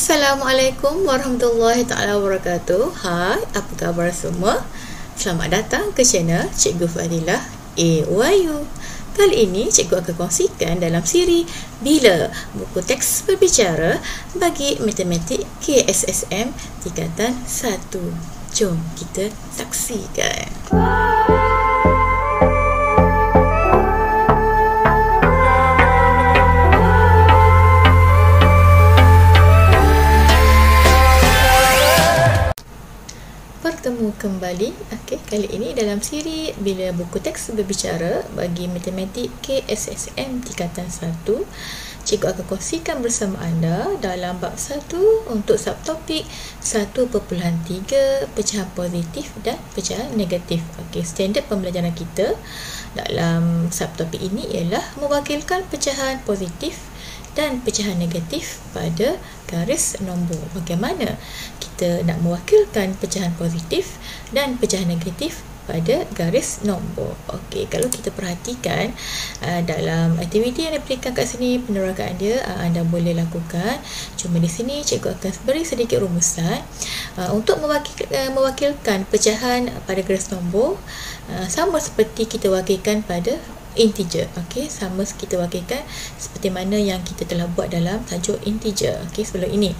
Assalamualaikum warahmatullahi taala wabarakatuh. Hai, apa khabar semua? Selamat datang ke channel Cikgu Fadilah AYU. Kali ini cikgu akan kongsikan dalam siri Bila, buku teks berbicara bagi matematik KSSM tingkatan 1. Jom kita saksikan. Bertemu kembali. Kali ini dalam siri Bila, buku teks berbicara bagi matematik KSSM tingkatan 1, cikgu akan kongsikan bersama anda dalam bab 1 untuk subtopik 1.3 pecahan positif dan pecahan negatif. Standard pembelajaran kita dalam subtopik ini ialah mewakilkan pecahan positif dan pecahan negatif pada garis nombor. Bagaimana kita nak mewakilkan pecahan positif dan pecahan negatif pada garis nombor. Kalau kita perhatikan dalam aktiviti yang diberikan kat sini, penerokan dia anda boleh lakukan. Cuma di sini cikgu akan beri sedikit rumusan untuk mewakilkan pecahan pada garis nombor, sama seperti kita wakilkan pada integer. Sama kita wakilkan seperti mana yang kita telah buat dalam tajuk integer sebelum ini.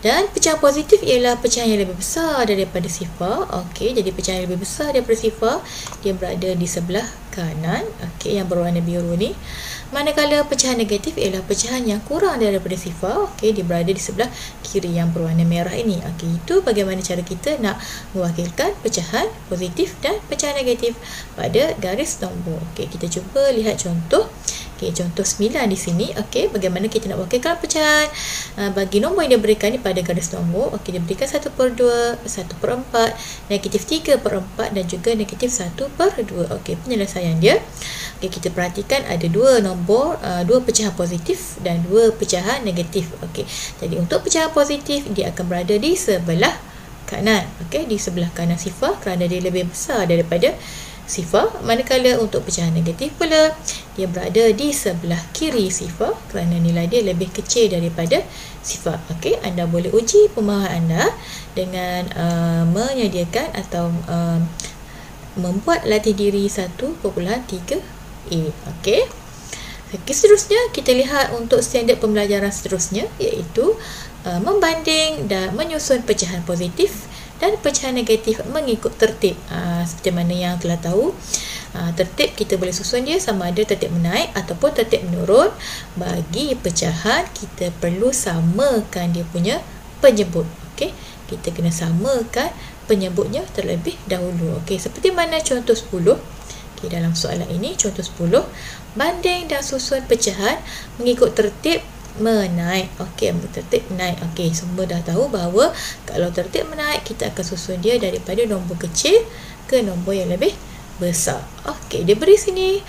Dan pecahan positif ialah pecahan yang lebih besar daripada sifar. Jadi pecahan yang lebih besar daripada sifar, dia berada di sebelah kanan, yang berwarna biru ni. Manakala pecahan negatif ialah pecahan yang kurang daripada sifar, dia berada di sebelah kiri yang berwarna merah ini. Itu bagaimana cara kita nak mewakilkan pecahan positif dan pecahan negatif pada garis nombor. Kita cuba lihat contoh. Contoh 9 di sini. Bagaimana kita nak wakilkan pecahan bagi nombor yang diberikan ni pada garis nombor. Diberikan 1/2, 1/4, negatif 3/4 dan juga negatif 1/2. Penyelesaian dia. Kita perhatikan ada dua nombor, dua pecahan positif dan dua pecahan negatif. Jadi untuk pecahan positif dia akan berada di sebelah kanan. Di sebelah kanan sifar kerana dia lebih besar daripada sifar. Manakala untuk pecahan negatif pula, dia berada di sebelah kiri sifar kerana nilai dia lebih kecil daripada sifar. Anda boleh uji pemahaman anda dengan menyediakan atau membuat latih diri 1.3a. Seterusnya kita lihat untuk standard pembelajaran seterusnya, iaitu membanding dan menyusun pecahan positif dan pecahan negatif mengikut tertib. Seperti mana yang telah tahu, tertib kita boleh susun dia sama ada tertib menaik ataupun tertib menurun. Bagi pecahan kita perlu samakan dia punya penyebut. Kita kena samakan penyebutnya terlebih dahulu. Seperti mana contoh 10. Dalam soalan ini contoh 10, banding dan susun pecahan mengikut tertib menaik. Tertib menaik. Semua dah tahu bahawa kalau tertib menaik kita akan susun dia daripada nombor kecil ke nombor yang lebih besar. Dia beri sini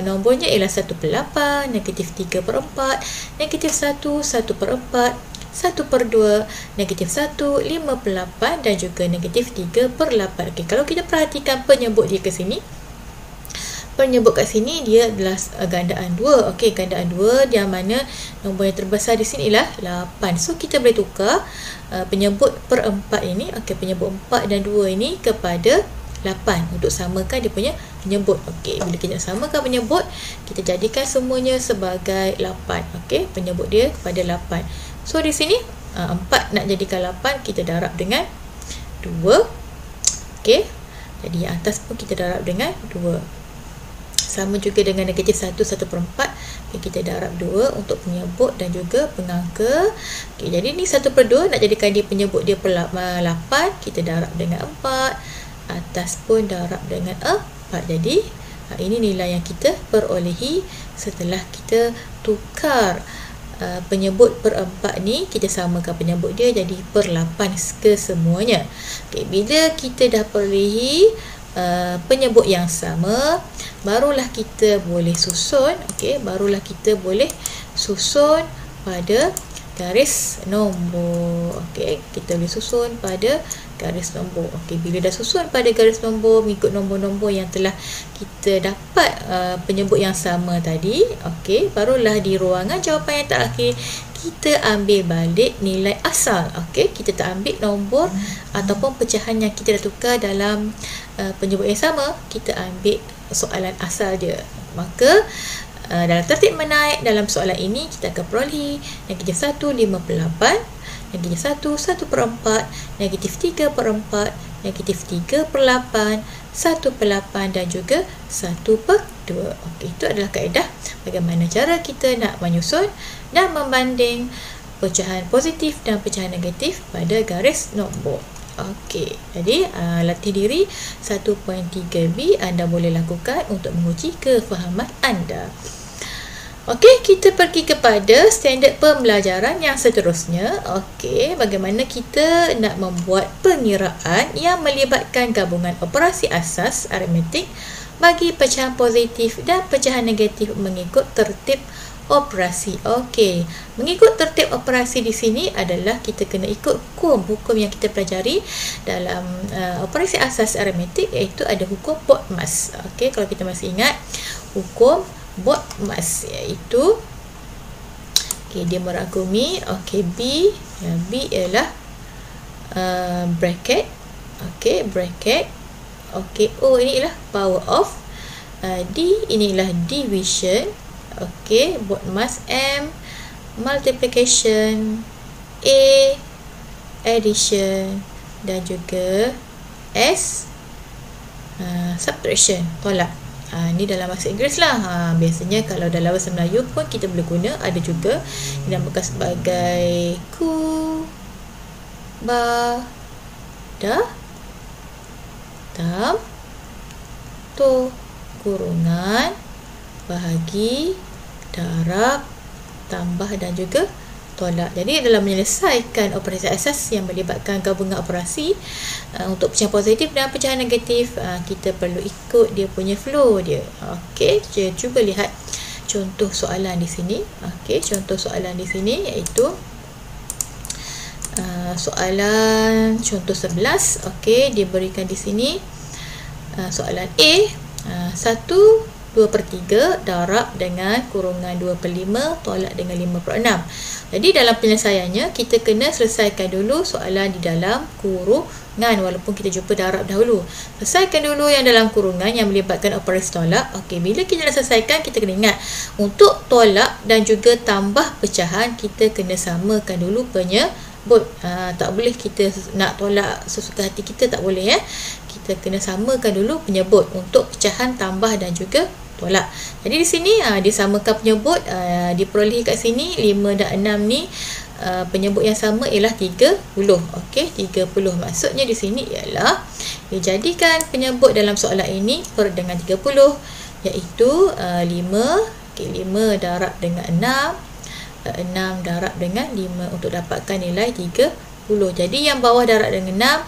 nombornya ialah 1/8, negatif 3/4, negatif 1, 1/4, 1/2, negatif 1, 5/8 dan juga negatif 3/8. Kalau kita perhatikan penyebut dia ke sini, penyebut kat sini dia adalah gandaan 2. Gandaan 2 yang mana nombor yang terbesar di sini ialah 8. So kita boleh tukar penyebut per 4 ini, penyebut 4 dan 2 ini kepada 8 untuk samakan dia punya penyebut. Bila kita samakan penyebut, kita jadikan semuanya sebagai 8. Penyebut dia kepada 8. So di sini 4 nak jadikan 8, kita darab dengan 2. Jadi yang atas pun kita darab dengan 2. Sama juga dengan negatif 1, 1/4. Kita darab 2 untuk penyebut dan juga pengangka. Jadi ni 1/2 nak jadikan dia penyebut dia per 8, kita darab dengan 4. Atas pun darab dengan 4. Jadi ini nilai yang kita perolehi setelah kita tukar penyebut per 4 ni, kita samakan penyebut dia jadi per 8 kesemuanya. Bila kita dah perolehi penyebut yang sama, barulah kita boleh susun barulah kita boleh susun pada garis nombor. Okey, kita boleh susun pada garis nombor. Okey, bila dah susun pada garis nombor mengikut nombor-nombor yang telah kita dapat penyebut yang sama tadi, okey, barulah di ruangan jawapan yang terakhir kita ambil balik nilai asal. Okey, kita tak ambil nombor ataupun pecahan yang kita dah tukar dalam penyebut yang sama, kita ambil soalan asal dia. Maka dalam tertib menaik dalam soalan ini kita akan peroleh negatif 1, 58, negatif 1, 1/4, negatif 3/4, negatif 3/8, 1/8 dan juga 1/2. Okey, itu adalah kaedah bagaimana cara kita nak menyusun dan membanding pecahan positif dan pecahan negatif pada garis nombor. Okey, jadi latih diri 1.3b anda boleh lakukan untuk menguji kefahaman anda. Okey, kita pergi kepada standard pembelajaran yang seterusnya. Okey, bagaimana kita nak membuat pengiraan yang melibatkan gabungan operasi asas aritmetik bagi pecahan positif dan pecahan negatif mengikut tertib operasi. Okey, mengikut tertib operasi di sini adalah kita kena ikut hukum yang kita pelajari dalam operasi asas aritmetik, iaitu ada hukum Bodmas. Okey, kalau kita masih ingat hukum Bodmas, iaitu dia merangkumi B, B ialah bracket, bracket, O ini ialah power of, D inilah division, Bodmas M multiplication, A addition dan juga S subtraction, tolak. Ni dalam bahasa Inggeris lah. Biasanya kalau dalam bahasa Melayu pun kita boleh guna, ada juga dinamakan sebagai ku, ba, da, tam, to, kurungan, bahagi, darab, tambah dan juga tolak. Jadi dalam menyelesaikan operasi asas yang melibatkan gabungan operasi untuk pecahan positif dan pecahan negatif, kita perlu ikut dia punya flow dia. Okey, cuba lihat contoh soalan di sini. Okey, contoh soalan di sini iaitu soalan contoh 11. Okey, diberikan di sini soalan A, 2/3 darab dengan kurungan 2/5 tolak dengan 5/6. Jadi dalam penyelesaiannya kita kena selesaikan dulu soalan di dalam kurungan walaupun kita jumpa darab dahulu. Selesaikan dulu yang dalam kurungan yang melibatkan operasi tolak. Okey, bila kita dah selesaikan kita kena ingat untuk tolak dan juga tambah pecahan kita kena samakan dulu penyebut. Tak boleh kita nak tolak sesuka hati kita, tak boleh ya. Kita kena samakan dulu penyebut untuk pecahan tambah dan juga tolak. Jadi di sini disamakan penyebut, diperoleh kat sini 5 dan 6 ni penyebut yang sama ialah 30. Okey, 30. Maksudnya di sini ialah dijadikan penyebut dalam soalan ini per dengan 30 iaitu 5. Okey, 5 darab dengan 6, 6 darab dengan 5 untuk dapatkan nilai 30. Jadi yang bawah darab dengan 6,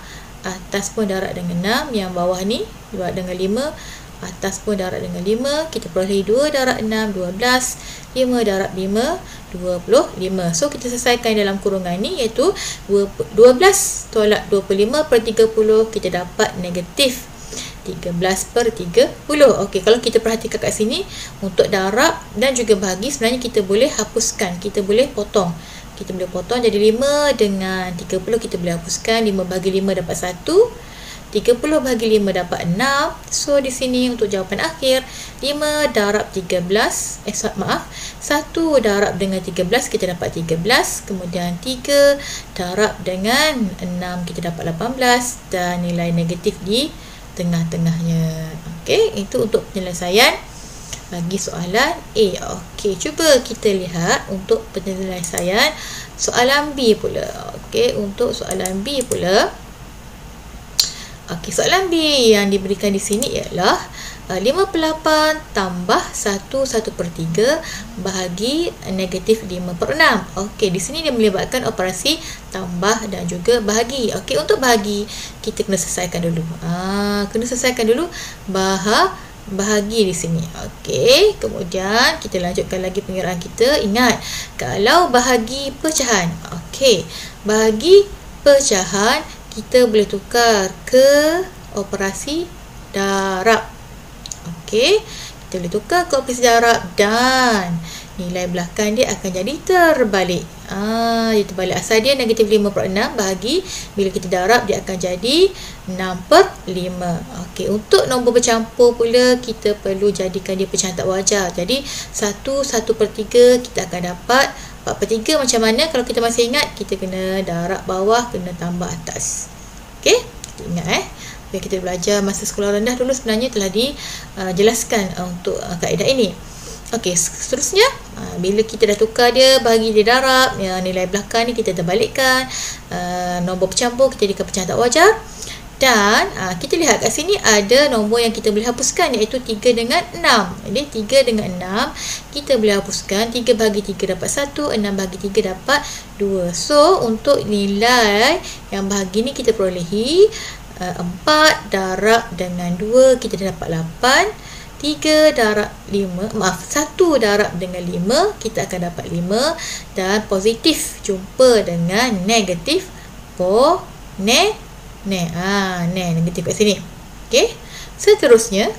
atas pun darab dengan 6, yang bawah ni darab dengan 5, atas pun darab dengan 5. Kita peroleh 2 darab 6, 12. 5 darab 5, 25. So kita selesaikan dalam kurungan ni iaitu 12 tolak 25/30. Kita dapat negatif 13/30. Okey, kalau kita perhatikan kat sini untuk darab dan juga bahagi sebenarnya kita boleh hapuskan, kita boleh potong. Kita boleh potong jadi 5 dengan 30 kita boleh hapuskan. 5 bahagi 5 dapat 1. 30 bahagi 5 dapat 6. So di sini untuk jawapan akhir 5 darab 13, 1 darab dengan 13 kita dapat 13. Kemudian 3 darab dengan 6 kita dapat 18 dan nilai negatif di tengah-tengahnya. Okey, itu untuk penyelesaian bagi soalan A. Okey, cuba kita lihat untuk penyelesaian soalan B pula. Okey, untuk soalan B pula. Okey, soalan B yang diberikan di sini ialah 58 tambah 1/3 bahagi negatif 5/6. Okey, di sini dia melibatkan operasi tambah dan juga bahagi. Okey, untuk bahagi kita kena selesaikan dulu. Kena selesaikan dulu bahagi di sini. Okey, kemudian kita lanjutkan lagi pengiraan kita. Ingat, kalau bahagi pecahan. Okey, bahagi pecahan kita boleh tukar ke operasi darab. Okey, kita boleh tukar ke operasi darab dan nilai belakang dia akan jadi terbalik. Dia terbalik. Asal dia negatif 5/6 bahagi, bila kita darab dia akan jadi 6/5. Okey, untuk nombor bercampur pula kita perlu jadikan dia pecahan tak wajar. Jadi 1/3 kita akan dapat 4/3. Macam mana? Kalau kita masih ingat, kita kena darab bawah, kena tambah atas. Okey, kita ingat Okay, kita belajar masa sekolah rendah dulu sebenarnya telah dijelaskan untuk kaedah ini. Okey, seterusnya bila kita dah tukar dia, bahagi dia darab, nilai belakang ni kita terbalikkan, nombor bercampur kita jadikan pecahan tak wajar. Dan kita lihat kat sini ada nombor yang kita boleh hapuskan, iaitu 3 dengan 6. Jadi 3 dengan 6 kita boleh hapuskan. 3 bahagi 3 dapat 1, 6 bahagi 3 dapat 2. So untuk nilai yang bahagi ni kita perolehi 4 darab dengan 2 kita dah dapat 8. 3 darab 5, 1 darab dengan 5 kita akan dapat 5. Dan positif jumpa dengan negatif negatif kat sini. Okey. Seterusnya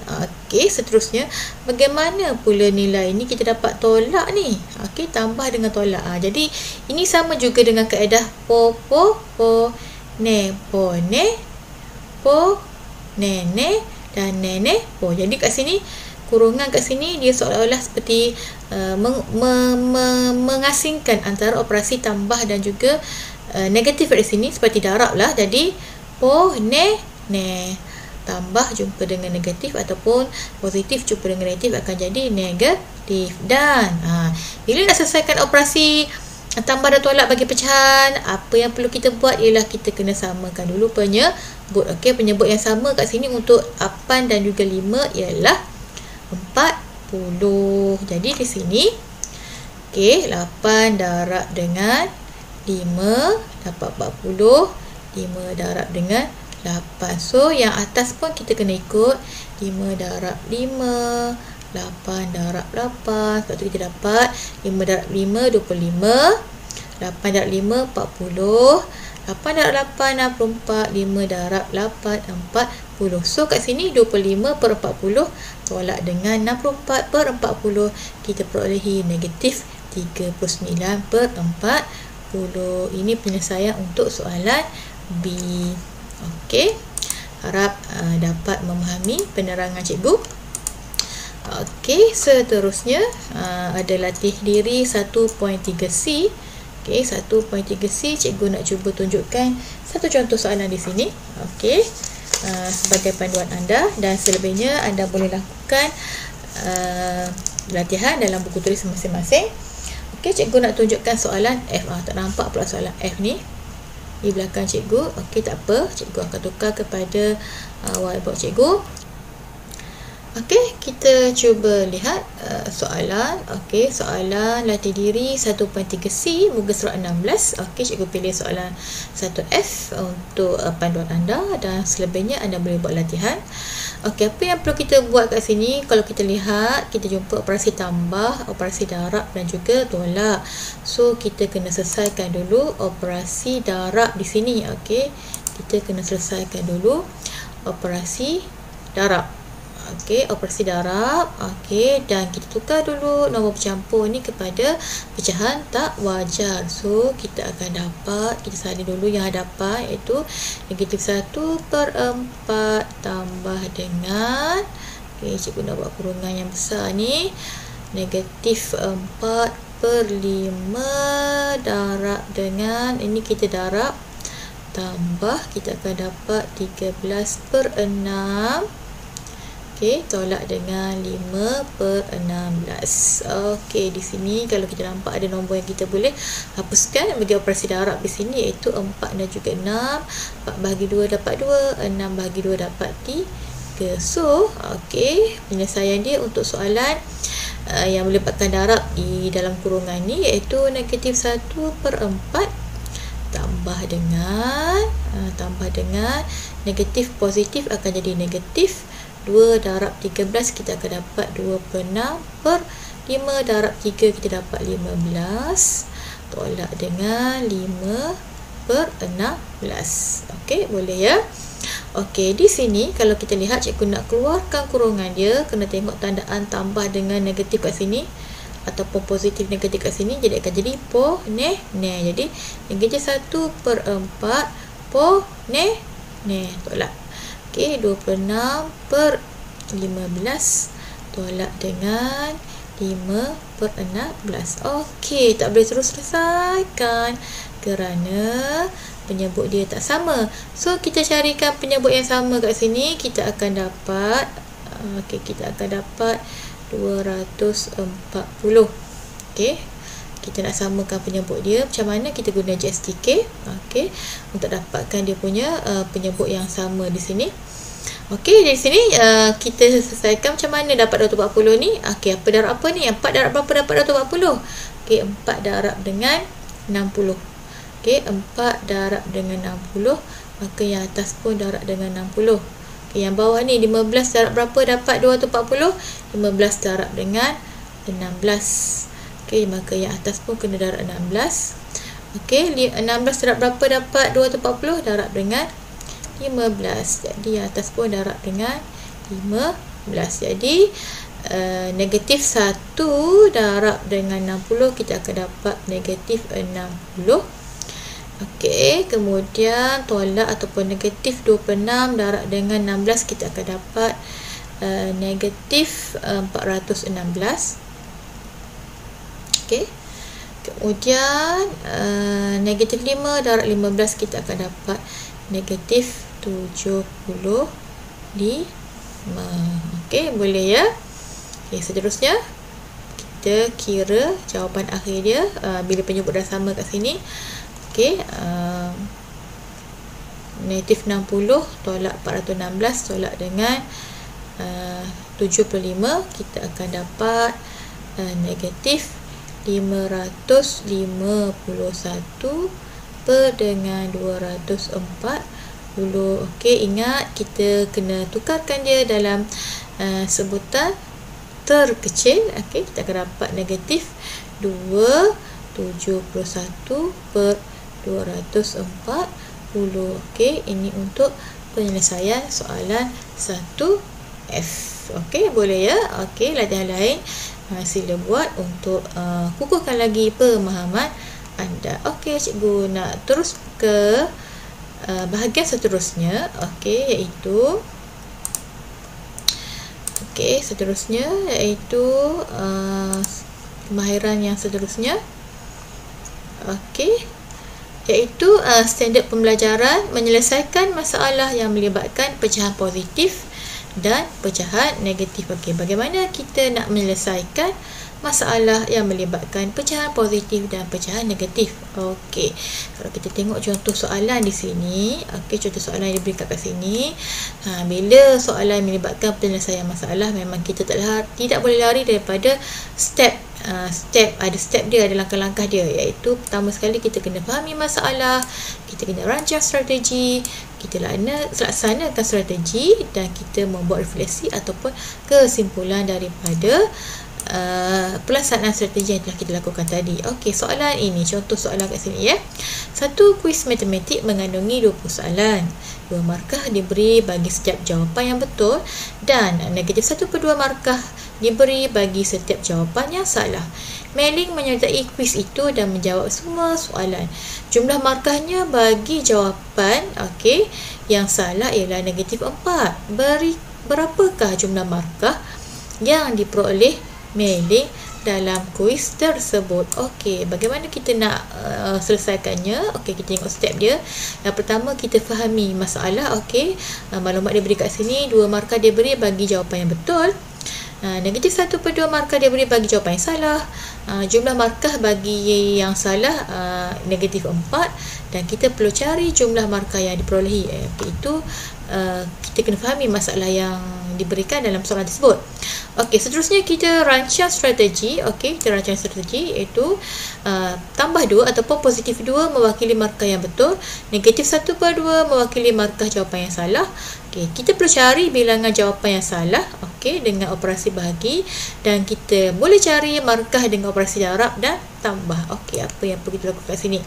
bagaimana pula nilai ni kita dapat tolak ni? Okey, tambah dengan tolak. Jadi ini sama juga dengan kaedah ne dan ne. Jadi kat sini kurungan kat sini dia seolah-olah seperti mengasingkan antara operasi tambah dan juga negatif kat sini, seperti darab lah. Jadi ne tambah jumpa dengan negatif ataupun positif jumpa dengan negatif akan jadi negatif. Dan bila nak selesaikan operasi tambah dan tolak bagi pecahan, apa yang perlu kita buat ialah kita kena samakan dulu penyebut. Okey, penyebut yang sama kat sini untuk 8 dan juga 5 ialah 40. Jadi di sini okey, 8 darab dengan 5 dapat 40. 5 darab dengan 8. So yang atas pun kita kena ikut 5 darab 5, 8 darab 8. Sebab tu kita dapat 5 darab 5 25, 8 darab 5 40, 8 darab 8 64, 5 darab 8 40. So kat sini 25/40 tolak dengan 64/40, kita perolehi negatif 39/40. Ini penyelesaian untuk soalan B. Okey, harap dapat memahami penerangan cikgu. Okey, seterusnya ada latih diri 1.3C. Okey, 1.3C cikgu nak cuba tunjukkan satu contoh soalan di sini. Okey, sebagai panduan anda, dan selebihnya anda boleh lakukan latihan dalam buku tulis masing-masing. Okey, cikgu nak tunjukkan soalan F. Tak nampak pula soalan F ni di belakang cikgu. Okey, tak apa, cikgu akan tukar kepada whiteboard cikgu. Okey, kita cuba lihat soalan. Okey, soalan latih diri 1.3C muka surat 16. Okey, cikgu pilih soalan 1F untuk panduan anda, dan selebihnya anda boleh buat latihan. Okey, apa yang perlu kita buat kat sini? Kalau kita lihat, kita jumpa operasi tambah, operasi darab dan juga tolak. So kita kena selesaikan dulu operasi darab di sini. Okey, kita kena selesaikan dulu operasi darab. Okey, operasi darab. Okey, dan kita tukar dulu nombor bercampur ni kepada pecahan tak wajar. So kita akan dapat, kita salin dulu yang hadapan, iaitu negatif 1/4 tambah dengan, okey, cikgu nak buat kurungan yang besar ni, negatif 4/5 darab dengan, ini kita darab tambah, kita akan dapat 13/6. Okey, tolak dengan 5/16. Okey, di sini kalau kita nampak ada nombor yang kita boleh hapuskan bagi operasi darab di sini, iaitu 4 dan juga 6. 4 bahagi 2 dapat 2, 6 bahagi 2 dapat 3. So, okey, penyelesaian dia untuk soalan yang melibatkan darab di dalam kurungan ni, iaitu negatif 1/4 tambah dengan negatif positif akan jadi negatif 2 darab 13 kita akan dapat 26 per 5 darab 3 kita dapat 15. Tolak dengan 5 per 16. Okey, boleh ya. Okey, di sini kalau kita lihat cikgu nak keluarkan kurungan dia, kena tengok tandaan tambah dengan negatif kat sini ataupun positif negatif kat sini, jadi akan jadi Jadi negatif 1 per 4 tolak. Okey, 26 per 15 tolak dengan 5 per 16. Okey, tak boleh terus selesaikan kerana penyebut dia tak sama. So kita carikan penyebut yang sama kat sini, kita akan dapat kita akan dapat 240. Okey, kita nak samakan penyebut dia, macam mana kita guna JSTK untuk dapatkan dia punya penyebut yang sama di sini. Okey, dari sini kita selesaikan macam mana dapat 240 ni. Okey, apa darab apa ni? 4 darab berapa dapat 240? Okey, 4 darab dengan 60. Okey, 4 darab dengan 60, maka yang atas pun darab dengan 60. Okey, yang bawah ni 15 darab berapa dapat 240? 15 darab dengan 16. Okey, maka yang atas pun kena darab 16. Okey, 16 darab berapa dapat 240? Darab dengan 15. Jadi yang atas pun darab dengan 15. Jadi negatif 1 darab dengan 60, kita akan dapat negatif 60. Okey, kemudian tolak ataupun negatif 26 darab dengan 16, kita akan dapat negatif 416. Okey, kemudian negatif 5 darab 15, kita akan dapat negatif 75. Okey, boleh ya. Okey, seterusnya kita kira jawapan akhir dia bila penyebut dah sama kat sini. Okey, negatif 60 tolak 416 tolak dengan 75, kita akan dapat negatif 551 per dengan 240. Okey, ingat kita kena tukarkan dia dalam sebutan terkecil. Okey, kita akan dapat negatif 271 per 240. Okey, ini untuk penyelesaian soalan 1F. Okey, boleh ya. Okey, latihan lain sila buat untuk kukuhkan lagi pemahaman anda. Okey, cikgu nak terus ke bahagian seterusnya. Okey, iaitu kemahiran yang seterusnya. Okey, iaitu standard pembelajaran menyelesaikan masalah yang melibatkan pecahan positif dan pecahan negatif. Okey, bagaimana kita nak menyelesaikan masalah yang melibatkan pecahan positif dan pecahan negatif? Okey, kalau kita tengok contoh soalan di sini, okey, contoh soalan yang diberikan kat sini, bila soalan melibatkan penyelesaian masalah, memang kita tidak boleh lari daripada step dia, ada langkah-langkah dia, iaitu pertama sekali kita kena fahami masalah, kita kena rancang strategi, kita laksanakan strategi, dan kita membuat refleksi ataupun kesimpulan daripada pelaksanaan strategi yang telah kita lakukan tadi. Okey, soalan ini, contoh soalan kat sini ya. Satu kuis matematik mengandungi 20 soalan. 2 markah diberi bagi setiap jawapan yang betul dan negatif 1/2 markah diberi bagi setiap jawapan yang salah. Mei-Ling menyertai kuis itu dan menjawab semua soalan. Jumlah markahnya bagi jawapan yang salah ialah negatif 4. Berapakah jumlah markah yang diperoleh Mei-Ling dalam kuis tersebut? Okey, bagaimana kita nak selesaikannya? Okey, kita tengok step dia. Yang pertama, kita fahami masalah. Okey, maklumat dia beri kat sini, 2 markah dia beri bagi jawapan yang betul. Negatif 1/2 markah dia beri bagi jawapan yang salah. Jumlah markah bagi yang salah negatif 4, dan kita perlu cari jumlah markah yang diperolehi, iaitu kita kena fahami masalah yang diberikan dalam soalan tersebut. Okey, seterusnya kita rancang strategi. Okey, kita rancang strategi iaitu tambah 2 ataupun positif 2 mewakili markah yang betul, negatif 1/2 mewakili markah jawapan yang salah. Okey, kita perlu cari bilangan jawapan yang salah, okey, dengan operasi bahagi, dan kita boleh cari markah dengan operasi darab dan tambah. Okey, apa yang perlu kita lakukan kat sini?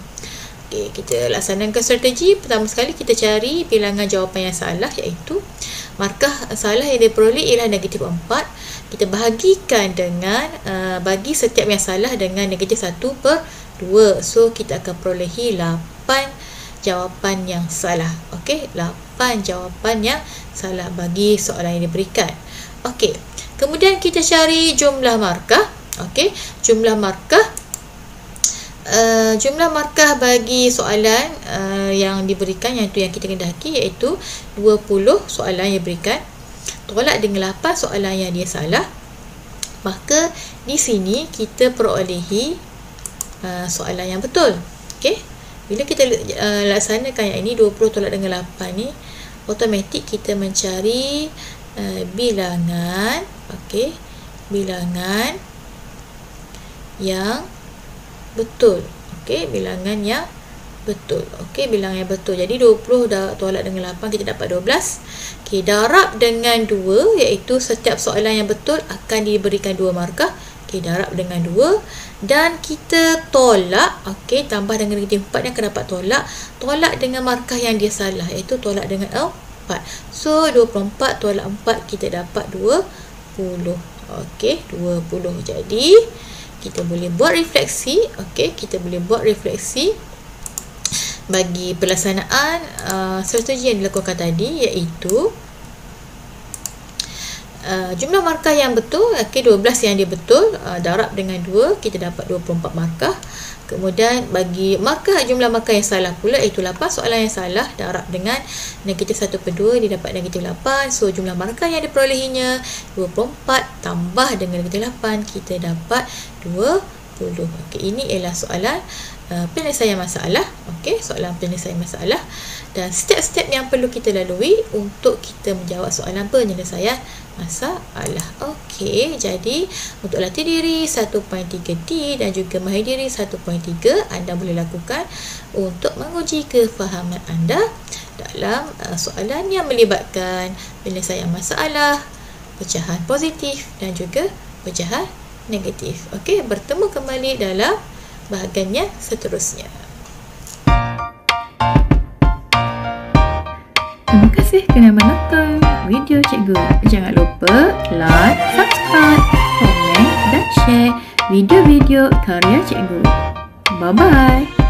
Okey, kita laksanakan strategi. Pertama sekali kita cari bilangan jawapan yang salah, iaitu markah salah yang diperoleh ialah negatif 4. Kita bahagikan dengan bagi setiap yang salah dengan negatif 1/2. So kita akan perolehi 8 jawapan yang salah. Okey, 8 jawapan yang salah bagi soalan yang diberikan. Okey, kemudian kita cari jumlah markah. Okey, jumlah markah bagi soalan yang diberikan, yang kita kendaki, iaitu 20 soalan yang diberikan, tolak dengan 8 soalan yang dia salah. Maka di sini kita perolehi soalan yang betul. Okey, bila kita laksanakan yang ini, 20 tolak dengan 8 ni, automatik kita mencari bilangan, okey, bilangan yang betul. Okey, bilangan yang betul. Okey, bilangan yang betul. Jadi 20 dah tolak dengan 8, kita dapat 12. Okey, darab dengan 2, iaitu setiap soalan yang betul akan diberikan 2 markah. Okey, darab dengan 2 dan kita tolak. Okey, tambah dengan negatif 4 yang akan dapat tolak. Tolak dengan markah yang dia salah, iaitu tolak dengan 4. So 24 tolak 4, kita dapat 20. Okey, 20. Jadi kita boleh buat refleksi. Okey, kita boleh buat refleksi bagi pelaksanaan strategi yang dilakukan tadi, iaitu jumlah markah yang betul. Okey, 12 yang dia betul, darab dengan 2, kita dapat 24 markah. Kemudian bagi jumlah markah yang salah pula, iaitu 8 soalan yang salah, darab dengan negatif 1/2, dia dapat negatif 8. So jumlah markah yang diperolehinya 24 tambah dengan negatif 8, kita dapat 20. Okey, ini ialah soalan penyelesaian masalah. Okey, soalan penyelesaian masalah, dan step-step yang perlu kita lalui untuk kita menjawab soalan penyelesaian masalah. Okey, jadi untuk latih diri 1.3D dan juga mahir diri 1.3, anda boleh lakukan untuk menguji kefahaman anda dalam soalan yang melibatkan penyelesaian masalah, pecahan positif dan juga pecahan negatif. Okey, bertemu kembali dalam bahagiannya seterusnya. Terima kasih kerana menonton video cikgu. Jangan lupa like, subscribe, komen dan share video-video karya cikgu. Bye-bye.